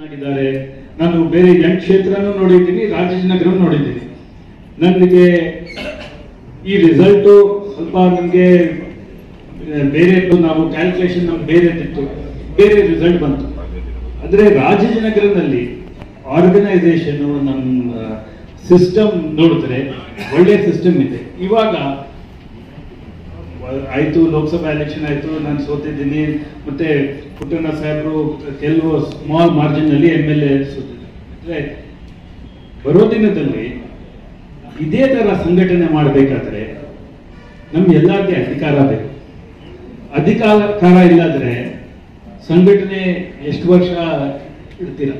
ಮಾತನಾಡಿದ್ದಾರೆ. ನಾನು ಬೇರೆ 8 ಕ್ಷೇತ್ರನೂ ನೋಡಿದ್ದೀನಿ, ರಾಜಾಜಿನಗರ ನೋಡಿದ್ದೀನಿ. ನನಗೆ ಈ ರಿಸಲ್ಟ್ ಸ್ವಲ್ಪ ನನಗೆ ಬೇರೆ, ನಾವು ಕ್ಯಾಲ್ಕುಲೇಷನ್ ನಮ್ಗೆ ಬೇರೆ ರಿಸಲ್ಟ್ ಬಂತು. ಆದರೆ ರಾಜಾಜಿನಗರದಲ್ಲಿ ಆರ್ಗನೈಸೇಷನ್, ನಮ್ಮ ಸಿಸ್ಟಮ್ ನೋಡಿದ್ರೆ ಒಳ್ಳೆ ಸಿಸ್ಟಮ್ ಇದೆ. ಇವಾಗ ಆಯ್ತು, ಲೋಕಸಭಾ ಎಲೆಕ್ಷನ್ ಆಯ್ತು, ನಾನು ಸೋತಿದ್ದೀನಿ. ಮತ್ತೆ ಪುಟ್ಟಣ್ಣ ಸಾಹೇಬರು ಕೆಲವು ಸ್ಮಾಲ್ ಮಾರ್ಜಿನ್ ಅಲ್ಲಿ MLA ಸೋತಿದ್ದಾರೆ. ಬರೋ ದಿನದಲ್ಲಿ ಇದೇ ತರ ಸಂಘಟನೆ ಮಾಡಬೇಕಾದ್ರೆ ನಮ್ಗೆ ಎಲ್ಲರಿಗೆ ಅಧಿಕಾರ ಬೇಕು. ಅಧಿಕಾರ ಇಲ್ಲಾದ್ರೆ ಸಂಘಟನೆ ಎಷ್ಟು ವರ್ಷ ಇಡ್ತೀರ?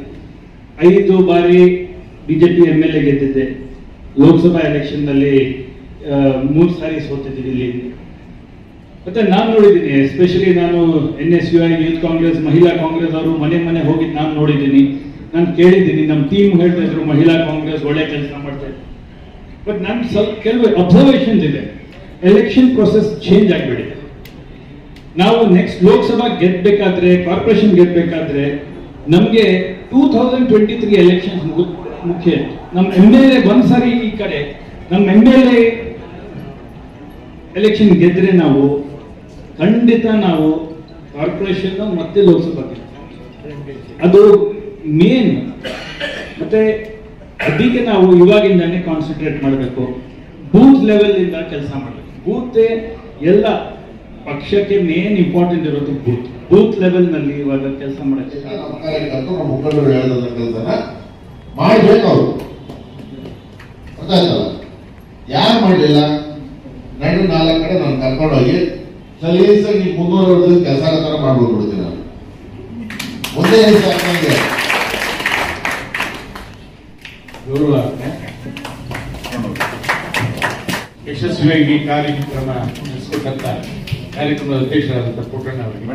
5 ಬಾರಿ ಬಿಜೆಪಿ MLA ಗೆದ್ದಿದ್ದೆ. ಲೋಕಸಭಾ ಎಲೆಕ್ಷನ್ ನಲ್ಲಿ 3 ಸಾರಿ ಸೋತಿದ್ದೀನಿ ಇಲ್ಲಿ. ಮತ್ತೆ ನಾನು ನೋಡಿದ್ದೀನಿ, ಎಸ್ಪೆಷಲಿ ನಾನು NSUI, ಯೂತ್ ಕಾಂಗ್ರೆಸ್, ಮಹಿಳಾ ಕಾಂಗ್ರೆಸ್ ಅವರು ಮನೆ ಹೋಗಿದ್ದು ನಾನು ನೋಡಿದ್ದೀನಿ. ನಾನು ಕೇಳಿದ್ದೀನಿ, ನಮ್ಮ ಟೀಮ್ ಹೇಳ್ತಾ ಇದ್ರು ಮಹಿಳಾ ಕಾಂಗ್ರೆಸ್ ಒಳ್ಳೆ ಕೆಲಸ ಮಾಡ್ತಾ ಇದ್ರು. ಬಟ್ ನನ್ ಸ್ವಲ್ಪ ಕೆಲವು ಅಬ್ಸರ್ವೇಷನ್ಸ್ ಇದೆ. ಎಲೆಕ್ಷನ್ ಪ್ರೊಸೆಸ್ ಚೇಂಜ್ ಆಗಿಬಿಟ್ಟಿದೆ. ನಾವು ನೆಕ್ಸ್ಟ್ ಲೋಕಸಭಾ ಗೆದ್ಬೇಕಾದ್ರೆ, ಕಾರ್ಪೊರೇಷನ್ ಗೆದ್ಬೇಕಾದ್ರೆ ನಮ್ಗೆ 2023 ಎಲೆಕ್ಷನ್ ಮುಖ್ಯ. ನಮ್ಮ MLA ಒಂದ್ಸಾರಿ ಈ ಕಡೆ, ನಮ್ಮ MLA ಎಲೆಕ್ಷನ್ ಗೆದ್ರೆ ನಾವು ಖಂಡಿತ ನಾವು ಕಾರ್ಪೊರೇಷನ್ ಮತ್ತೆ ಲೋಕಸಭಾ ಅದು ಮೇನ್. ಮತ್ತೆ ಅದಕ್ಕೆ ನಾವು ಇವಾಗಿಂದಾನೆ ಕಾನ್ಸಂಟ್ರೇಟ್ ಮಾಡಬೇಕು. ಬೂತ್ ಲೆವೆಲ್ ಇಂದ ಕೆಲಸ ಮಾಡಬೇಕು. ಬೂತ್ ಎಲ್ಲ ಪಕ್ಷಕ್ಕೆ ಮೇನ್ ಇಂಪಾರ್ಟೆಂಟ್ ಇರೋದು ಬೂತ್ ಲೆವೆಲ್ ನಲ್ಲಿ ಇವಾಗ ಕೆಲಸ ಮಾಡಕ್ಕೆ ಮುಖಂಡರು ಹೇಳಿದ ಕೆಲಸನ ಮಾಡಬೇಕು. ಅವರು ಅರ್ಥ ಆಯ್ತಲ್ಲ? ಯಾರು ಮಾಡಲಿಲ್ಲ? 4 ಕಡೆ ನಾನು ಕರ್ಕೊಂಡೋಗಿ ಸಲೀಸಾಗಿ ನೀವು 300 ವರ್ಷದ ಕೆಲಸ ತರ ಮಾಡ್ಬಿಡ್ತೀನಿ. ನಾನು ಒಂದೇ ನನಗೆ ಗೌರವ ಯಶಸ್ವಿಯಾಗಿ ಕಾರ್ಯಕ್ರಮ ನಡೆಸಿಕೊಟ್ಟಂತ ಕಾರ್ಯಕ್ರಮದ ಅಧ್ಯಕ್ಷರಾದಂತಹ ಪುಟ್ಟಣ್ಣ ಅವರಿಗೆ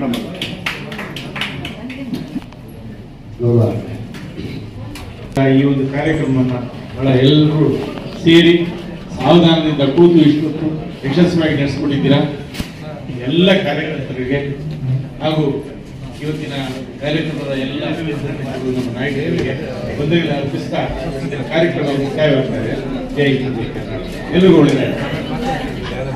ಗೌರವ. ಈ ಒಂದು ಕಾರ್ಯಕ್ರಮವನ್ನು ಬಹಳ ಎಲ್ಲರೂ ಸೇರಿ ಸಾವಧಾನದಿಂದ ಕೂತು ಇಷ್ಟೊತ್ತು ಯಶಸ್ವಿಯಾಗಿ ನಡೆಸಿಕೊಟ್ಟಿದ್ದೀರಾ. ಎಲ್ಲ ಕಾರ್ಯಕರ್ತರಿಗೆ ಹಾಗೂ ಇವತ್ತಿನ ಕಾರ್ಯಕ್ರಮದ ಎಲ್ಲ ನಮ್ಮ ನಾಯಕರಿಗೆ ವಂದನೆಗಳನ್ನು ಅರ್ಪಿಸ್ತಾ ಕಾರ್ಯಕ್ರಮ ಮುಕ್ತಾಯವಾಗ್ತದೆ. ಜೈ ಹಿಂದ್, ಜೈ ಕರ್ನಾಟಕ. ಎಲ್ಲರಿಗೂ ಒಳ್ಳೆಯದಾಗಲಿ.